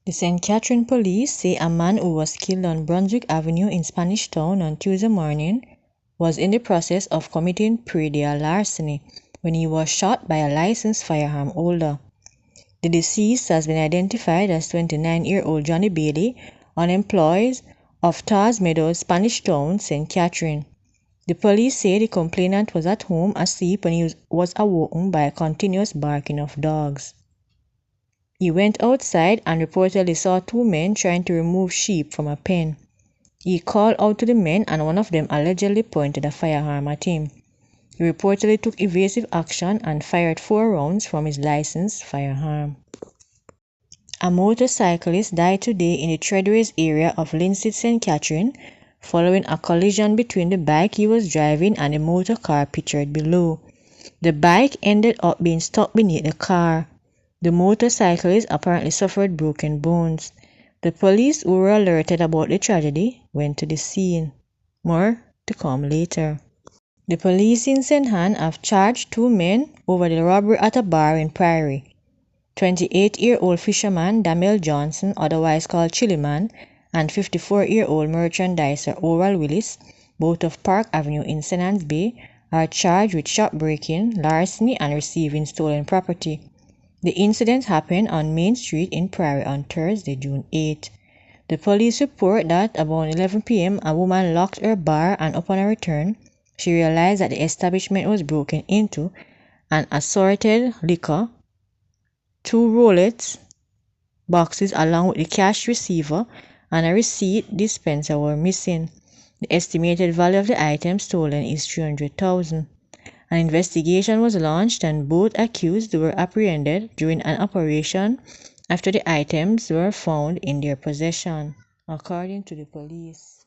The St. Catherine police say a man who was killed on Brunswick Avenue in Spanish Town on Tuesday morning was in the process of committing predial larceny when he was shot by a licensed firearm holder. The deceased has been identified as 29-year-old Johnny Bailey, unemployed, of Tars Meadows, Spanish Town, St. Catherine. The police say the complainant was at home asleep when he was awoken by a continuous barking of dogs. He went outside and reportedly saw two men trying to remove sheep from a pen. He called out to the men and one of them allegedly pointed a firearm at him. He reportedly took evasive action and fired 4 rounds from his licensed firearm. A motorcyclist died today in the Treadways area of Linstead, St. Catherine, following a collision between the bike he was driving and the motor car pictured below. The bike ended up being stuck beneath the car. The motorcyclist apparently suffered broken bones. The police, who were alerted about the tragedy, went to the scene. More to come later. The police in St. Ann have charged 2 men over the robbery at a bar in Priory. 28-year-old fisherman Damel Johnson, otherwise called Chiliman, and 54-year-old merchandiser Oral Willis, both of Park Avenue in St. Ann's Bay, are charged with shopbreaking, larceny, and receiving stolen property. The incident happened on Main Street in Priory on Thursday, June 8. The police report that about 11 p.m. a woman locked her bar and upon her return, she realized that the establishment was broken into and assorted liquor, 2 roulette boxes along with the cash receiver and a receipt dispenser were missing. The estimated value of the items stolen is $300,000. An investigation was launched and both accused were apprehended during an operation after the items were found in their possession, according to the police.